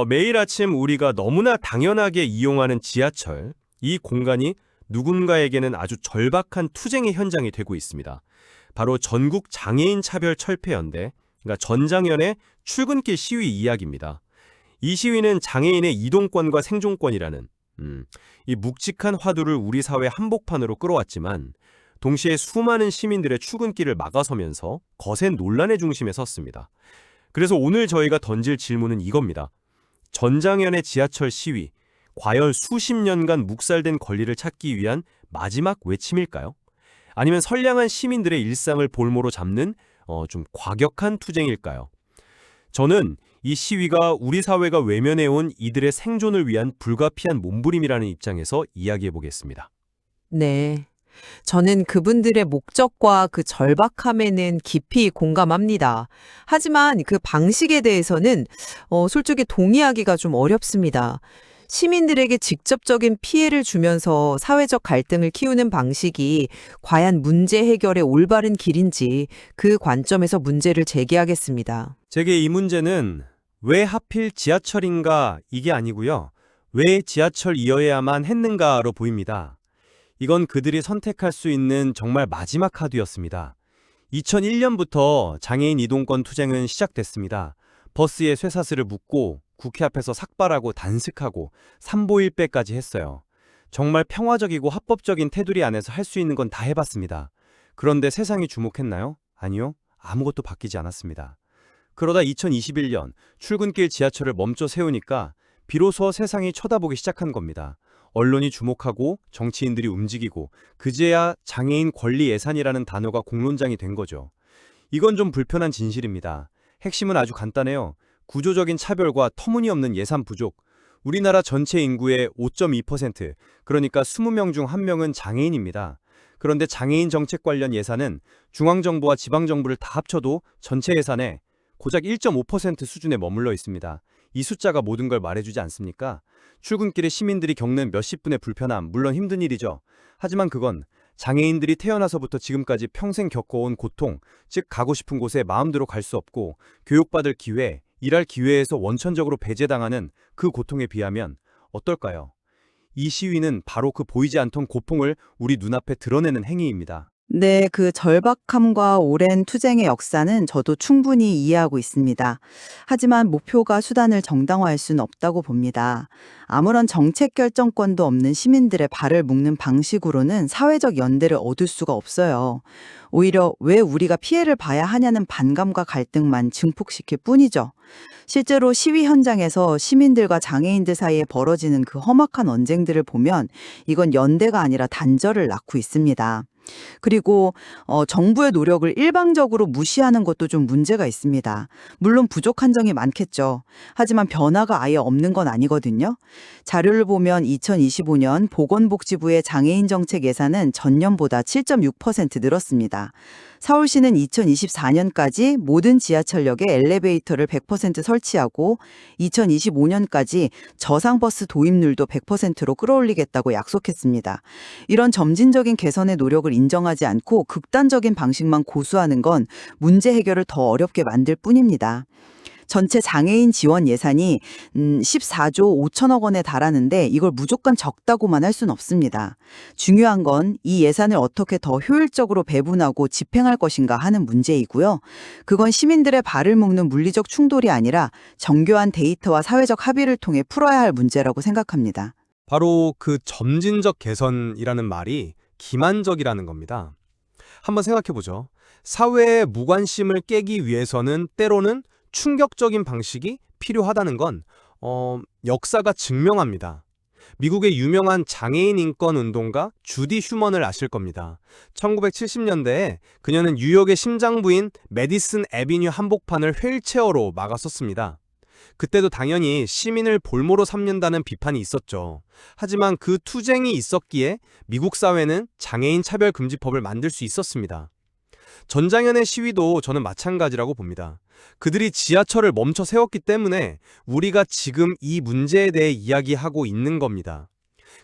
매일 아침 우리가 너무나 당연하게 이용하는 지하철, 이 공간이 누군가에게는 아주 절박한 투쟁의 현장이 되고 있습니다. 바로 전국 장애인 차별 철폐연대, 그러니까 전장연의 출근길 시위 이야기입니다. 이 시위는 장애인의 이동권과 생존권이라는 이 묵직한 화두를 우리 사회 한복판으로 끌어왔지만 동시에 수많은 시민들의 출근길을 막아서면서 거센 논란의 중심에 섰습니다. 그래서 오늘 저희가 던질 질문은 이겁니다. 전장현의 지하철 시위, 과연 수십 년간 묵살된 권리를 찾기 위한 마지막 외침일까요? 아니면 선량한 시민들의 일상을 볼모로 잡는 좀 과격한 투쟁일까요? 저는 이 시위가 우리 사회가 외면해온 이들의 생존을 위한 불가피한 몸부림이라는 입장에서 이야기해 보겠습니다. 네. 저는 그분들의 목적과 그 절박함에는 깊이 공감합니다. 하지만 그 방식에 대해서는 솔직히 동의하기가 좀 어렵습니다. 시민들에게 직접적인 피해를 주면서 사회적 갈등을 키우는 방식이 과연 문제 해결의 올바른 길인지 그 관점에서 문제를 제기하겠습니다. 제게 이 문제는 왜 하필 지하철인가 이게 아니고요. 왜 지하철이어야만 했는가로 보입니다. 이건 그들이 선택할 수 있는 정말 마지막 카드였습니다. 2001년부터 장애인 이동권 투쟁은 시작됐습니다. 버스에 쇠사슬을 묶고 국회 앞에서 삭발하고 단식하고 삼보일배까지 했어요. 정말 평화적이고 합법적인 테두리 안에서 할 수 있는 건 다 해봤습니다. 그런데 세상이 주목했나요? 아니요. 아무것도 바뀌지 않았습니다. 그러다 2021년 출근길 지하철을 멈춰 세우니까 비로소 세상이 쳐다보기 시작한 겁니다. 언론이 주목하고 정치인들이 움직이고 그제야 장애인 권리 예산이라는 단어가 공론장이 된 거죠. 이건 좀 불편한 진실입니다. 핵심은 아주 간단해요. 구조적인 차별과 터무니없는 예산 부족. 우리나라 전체 인구의 5.2%, 그러니까 20명 중 1명은 장애인입니다. 그런데 장애인 정책 관련 예산은 중앙정부와 지방정부를 다 합쳐도 전체 예산의 고작 1.5% 수준에 머물러 있습니다. 이 숫자가 모든 걸 말해주지 않습니까? 출근길에 시민들이 겪는 몇십 분의 불편함, 물론 힘든 일이죠. 하지만 그건 장애인들이 태어나서부터 지금까지 평생 겪어온 고통, 즉 가고 싶은 곳에 마음대로 갈 수 없고 교육받을 기회, 일할 기회에서 원천적으로 배제당하는 그 고통에 비하면 어떨까요? 이 시위는 바로 그 보이지 않던 고통을 우리 눈앞에 드러내는 행위입니다. 네, 그 절박함과 오랜 투쟁의 역사는 저도 충분히 이해하고 있습니다. 하지만 목표가 수단을 정당화할 수는 없다고 봅니다. 아무런 정책 결정권도 없는 시민들의 발을 묶는 방식으로는 사회적 연대를 얻을 수가 없어요. 오히려 왜 우리가 피해를 봐야 하냐는 반감과 갈등만 증폭시킬 뿐이죠. 실제로 시위 현장에서 시민들과 장애인들 사이에 벌어지는 그 험악한 언쟁들을 보면 이건 연대가 아니라 단절을 낳고 있습니다. 그리고 정부의 노력을 일방적으로 무시하는 것도 좀 문제가 있습니다. 물론 부족한 점이 많겠죠. 하지만 변화가 아예 없는 건 아니거든요. 자료를 보면 2025년 보건복지부의 장애인 정책 예산은 전년보다 7.6% 늘었습니다. 서울시는 2024년까지 모든 지하철역에 엘리베이터를 100% 설치하고 2025년까지 저상버스 도입률도 100%로 끌어올리겠다고 약속했습니다. 이런 점진적인 개선의 노력을 인정하지 않고 극단적인 방식만 고수하는 건 문제 해결을 더 어렵게 만들 뿐입니다. 전체 장애인 지원 예산이 14조 5천억 원에 달하는데 이걸 무조건 적다고만 할 수는 없습니다. 중요한 건 이 예산을 어떻게 더 효율적으로 배분하고 집행할 것인가 하는 문제이고요. 그건 시민들의 발을 묶는 물리적 충돌이 아니라 정교한 데이터와 사회적 합의를 통해 풀어야 할 문제라고 생각합니다. 바로 그 점진적 개선이라는 말이 기만적이라는 겁니다. 한번 생각해보죠. 사회의 무관심을 깨기 위해서는 때로는 충격적인 방식이 필요하다는 건 역사가 증명합니다. 미국의 유명한 장애인 인권 운동가 주디 휴먼을 아실 겁니다. 1970년대에 그녀는 뉴욕의 심장부인 메디슨 애비뉴 한복판을 휠체어로 막았었습니다. 그때도 당연히 시민을 볼모로 삼는다는 비판이 있었죠. 하지만 그 투쟁이 있었기에 미국 사회는 장애인 차별금지법을 만들 수 있었습니다. 전장현의 시위도 저는 마찬가지라고 봅니다. 그들이 지하철을 멈춰 세웠기 때문에 우리가 지금 이 문제에 대해 이야기하고 있는 겁니다.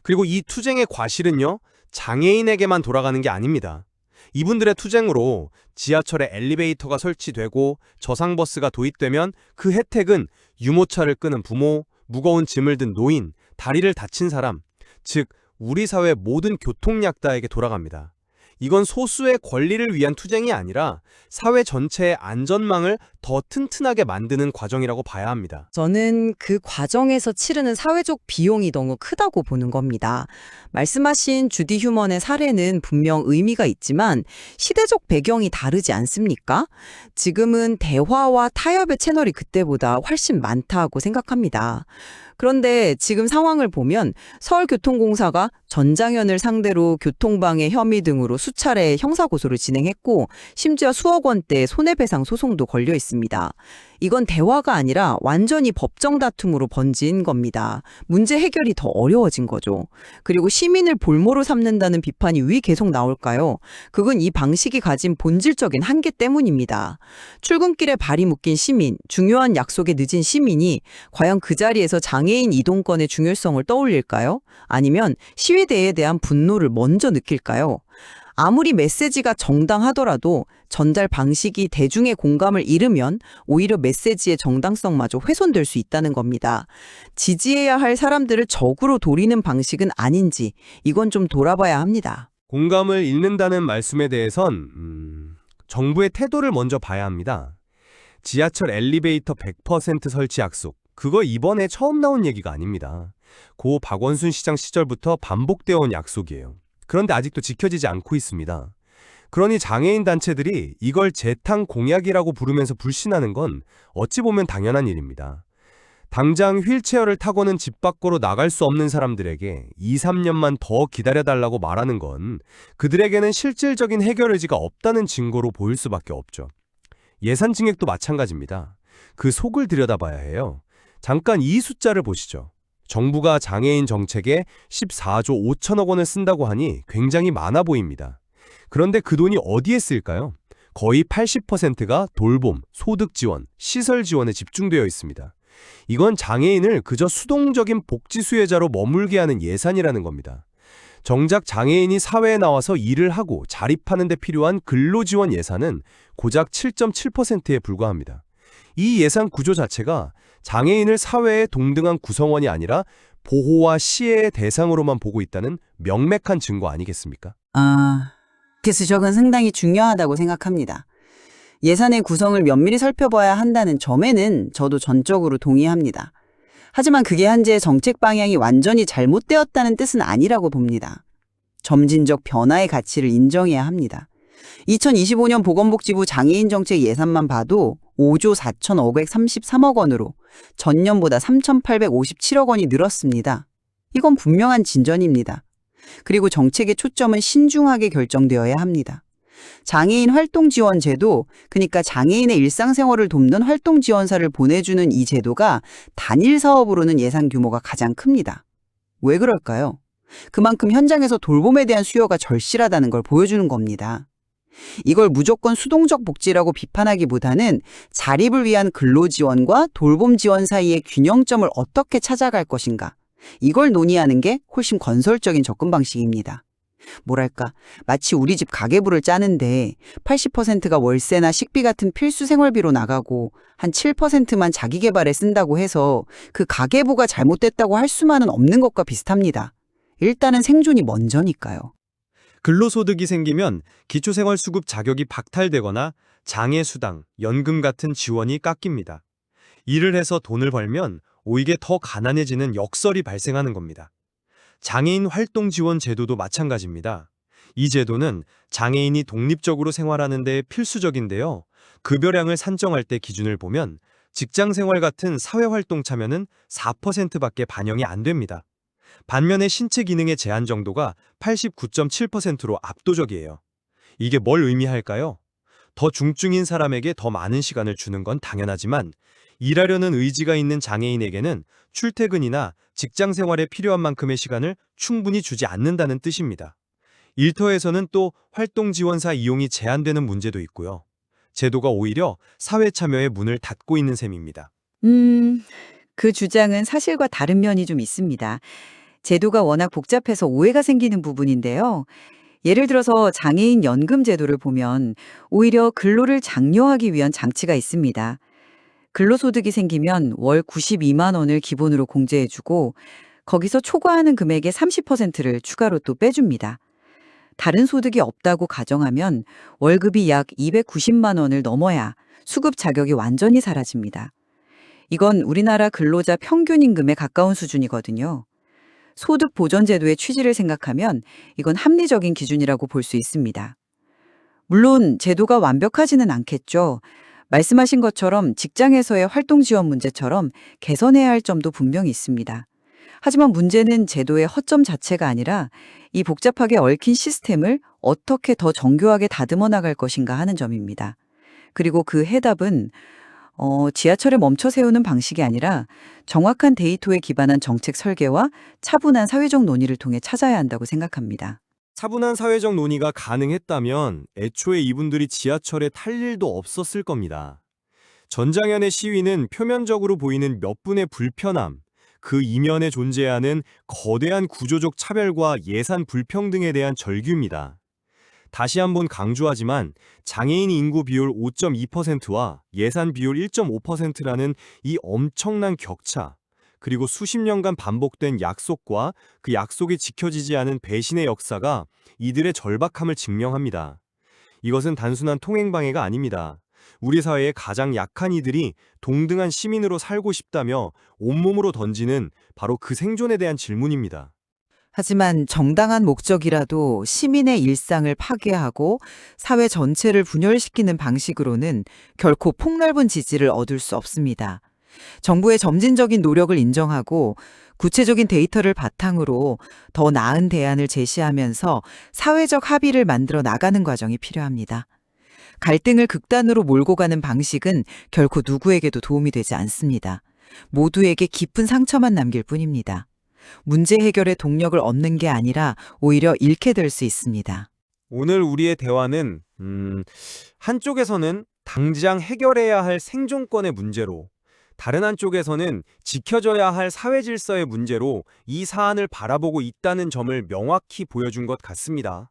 그리고 이 투쟁의 과실은요, 장애인에게만 돌아가는 게 아닙니다. 이분들의 투쟁으로 지하철에 엘리베이터가 설치되고 저상버스가 도입되면 그 혜택은 유모차를 끄는 부모, 무거운 짐을 든 노인, 다리를 다친 사람, 즉 우리 사회 모든 교통약자에게 돌아갑니다. 이건 소수의 권리를 위한 투쟁이 아니라 사회 전체의 안전망을 더 튼튼하게 만드는 과정이라고 봐야 합니다. 저는 그 과정에서 치르는 사회적 비용이 너무 크다고 보는 겁니다. 말씀하신 주디 휴먼의 사례는 분명 의미가 있지만 시대적 배경이 다르지 않습니까? 지금은 대화와 타협의 채널이 그때보다 훨씬 많다고 생각합니다. 그런데 지금 상황을 보면 서울교통공사가 전장현을 상대로 교통방해 혐의 등으로 수차례 형사고소를 진행했고 심지어 수억 원대 손해배상 소송도 걸려 있습니다. 이건 대화가 아니라 완전히 법정 다툼으로 번진 겁니다. 문제 해결이 더 어려워진 거죠. 그리고 시민을 볼모로 삼는다는 비판이 왜 계속 나올까요? 그건 이 방식이 가진 본질적인 한계 때문입니다. 출근길에 발이 묶인 시민, 중요한 약속에 늦은 시민이 과연 그 자리에서 장애인 이동권의 중요성을 떠올릴까요? 아니면 시위대에 대한 분노를 먼저 느낄까요? 아무리 메시지가 정당하더라도 전달 방식이 대중의 공감을 잃으면 오히려 메시지의 정당성마저 훼손될 수 있다는 겁니다. 지지해야 할 사람들을 적으로 돌리는 방식은 아닌지 이건 좀 돌아봐야 합니다. 공감을 잃는다는 말씀에 대해선 정부의 태도를 먼저 봐야 합니다. 지하철 엘리베이터 100% 설치 약속, 그거 이번에 처음 나온 얘기가 아닙니다. 고 박원순 시장 시절부터 반복되어 온 약속이에요. 그런데 아직도 지켜지지 않고 있습니다. 그러니 장애인 단체들이 이걸 재탕 공약이라고 부르면서 불신하는 건 어찌 보면 당연한 일입니다. 당장 휠체어를 타고는 집 밖으로 나갈 수 없는 사람들에게 2, 3년만 더 기다려달라고 말하는 건 그들에게는 실질적인 해결 의지가 없다는 증거로 보일 수밖에 없죠. 예산 증액도 마찬가지입니다. 그 속을 들여다봐야 해요. 잠깐 이 숫자를 보시죠. 정부가 장애인 정책에 14조 5천억 원을 쓴다고 하니 굉장히 많아 보입니다. 그런데 그 돈이 어디에 쓸까요? 거의 80%가 돌봄, 소득 지원, 시설 지원에 집중되어 있습니다. 이건 장애인을 그저 수동적인 복지 수혜자로 머물게 하는 예산이라는 겁니다. 정작 장애인이 사회에 나와서 일을 하고 자립하는 데 필요한 근로지원 예산은 고작 7.7%에 불과합니다. 이 예산 구조 자체가 장애인을 사회의 동등한 구성원이 아니라 보호와 시혜의 대상으로만 보고 있다는 명백한 증거 아니겠습니까? 그 지적은 상당히 중요하다고 생각합니다. 예산의 구성을 면밀히 살펴봐야 한다는 점에는 저도 전적으로 동의합니다. 하지만 그게 한제 정책 방향이 완전히 잘못되었다는 뜻은 아니라고 봅니다. 점진적 변화의 가치를 인정해야 합니다. 2025년 보건복지부 장애인 정책 예산만 봐도 5조 4,533억 원으로 전년보다 3,857억 원이 늘었습니다. 이건 분명한 진전입니다. 그리고 정책의 초점은 신중하게 결정되어야 합니다. 장애인 활동지원제도, 그러니까 장애인의 일상생활을 돕는 활동지원사를 보내주는 이 제도가 단일 사업으로는 예산 규모가 가장 큽니다. 왜 그럴까요? 그만큼 현장에서 돌봄에 대한 수요가 절실하다는 걸 보여주는 겁니다. 이걸 무조건 수동적 복지라고 비판하기보다는 자립을 위한 근로지원과 돌봄 지원 사이의 균형점을 어떻게 찾아갈 것인가, 이걸 논의하는 게 훨씬 건설적인 접근 방식입니다. 뭐랄까, 마치 우리 집 가계부를 짜는데 80%가 월세나 식비 같은 필수 생활비로 나가고 한 7%만 자기 개발에 쓴다고 해서 그 가계부가 잘못됐다고 할 수만은 없는 것과 비슷합니다. 일단은 생존이 먼저니까요. 근로소득이 생기면 기초생활수급 자격이 박탈되거나 장애수당, 연금 같은 지원이 깎입니다. 일을 해서 돈을 벌면 오히려 더 가난해지는 역설이 발생하는 겁니다. 장애인 활동 지원 제도도 마찬가지입니다. 이 제도는 장애인이 독립적으로 생활하는 데 필수적인데요. 급여량을 산정할 때 기준을 보면 직장생활 같은 사회활동 참여는 4%밖에 반영이 안 됩니다. 반면에 신체 기능의 제한 정도가 89.7%로 압도적이에요. 이게 뭘 의미할까요? 더 중증인 사람에게 더 많은 시간을 주는 건 당연하지만 일하려는 의지가 있는 장애인에게는 출퇴근이나 직장 생활에 필요한 만큼의 시간을 충분히 주지 않는다는 뜻입니다. 일터에서는 또 활동지원사 이용이 제한되는 문제도 있고요. 제도가 오히려 사회 참여의 문을 닫고 있는 셈입니다. 그 주장은 사실과 다른 면이 좀 있습니다. 제도가 워낙 복잡해서 오해가 생기는 부분인데요. 예를 들어서 장애인 연금 제도를 보면 오히려 근로를 장려하기 위한 장치가 있습니다. 근로소득이 생기면 월 92만 원을 기본으로 공제해주고 거기서 초과하는 금액의 30%를 추가로 또 빼줍니다. 다른 소득이 없다고 가정하면 월급이 약 290만 원을 넘어야 수급 자격이 완전히 사라집니다. 이건 우리나라 근로자 평균 임금에 가까운 수준이거든요. 소득 보전 제도의 취지를 생각하면 이건 합리적인 기준이라고 볼 수 있습니다. 물론 제도가 완벽하지는 않겠죠. 말씀하신 것처럼 직장에서의 활동 지원 문제처럼 개선해야 할 점도 분명히 있습니다. 하지만 문제는 제도의 허점 자체가 아니라 이 복잡하게 얽힌 시스템을 어떻게 더 정교하게 다듬어 나갈 것인가 하는 점입니다. 그리고 그 해답은 지하철에 멈춰 세우는 방식이 아니라 정확한 데이터에 기반한 정책 설계와 차분한 사회적 논의를 통해 찾아야 한다고 생각합니다. 차분한 사회적 논의가 가능했다면 애초에 이분들이 지하철에 탈 일도 없었을 겁니다. 전장현의 시위는 표면적으로 보이는 몇 분의 불편함, 그 이면에 존재하는 거대한 구조적 차별과 예산 불평등에 대한 절규입니다. 다시 한번 강조하지만 장애인 인구 비율 5.2%와 예산 비율 1.5%라는 이 엄청난 격차, 그리고 수십 년간 반복된 약속과 그 약속이 지켜지지 않은 배신의 역사가 이들의 절박함을 증명합니다. 이것은 단순한 통행방해가 아닙니다. 우리 사회의 가장 약한 이들이 동등한 시민으로 살고 싶다며 온몸으로 던지는 바로 그 생존에 대한 질문입니다. 하지만 정당한 목적이라도 시민의 일상을 파괴하고 사회 전체를 분열시키는 방식으로는 결코 폭넓은 지지를 얻을 수 없습니다. 정부의 점진적인 노력을 인정하고 구체적인 데이터를 바탕으로 더 나은 대안을 제시하면서 사회적 합의를 만들어 나가는 과정이 필요합니다. 갈등을 극단으로 몰고 가는 방식은 결코 누구에게도 도움이 되지 않습니다. 모두에게 깊은 상처만 남길 뿐입니다. 문제 해결의 동력을 얻는 게 아니라 오히려 잃게 될 수 있습니다. 오늘 우리의 대화는 한쪽에서는 당장 해결해야 할 생존권의 문제로, 다른 한쪽에서는 지켜져야 할 사회 질서의 문제로 이 사안을 바라보고 있다는 점을 명확히 보여준 것 같습니다.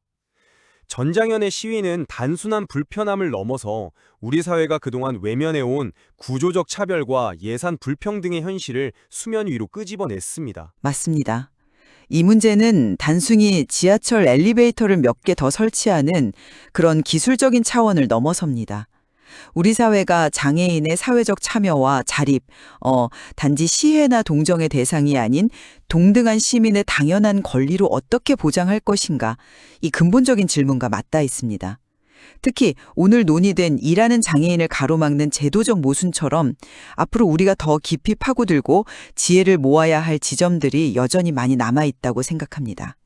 전장현의 시위는 단순한 불편함을 넘어서 우리 사회가 그동안 외면해온 구조적 차별과 예산 불평등의 현실을 수면 위로 끄집어냈습니다. 맞습니다. 이 문제는 단순히 지하철 엘리베이터를 몇 개 더 설치하는 그런 기술적인 차원을 넘어섭니다. 우리 사회가 장애인의 사회적 참여와 자립, 단지 시혜나 동정의 대상이 아닌 동등한 시민의 당연한 권리로 어떻게 보장할 것인가, 이 근본적인 질문과 맞닿아 있습니다. 특히 오늘 논의된 일하는 장애인을 가로막는 제도적 모순처럼 앞으로 우리가 더 깊이 파고들고 지혜를 모아야 할 지점들이 여전히 많이 남아있다고 생각합니다.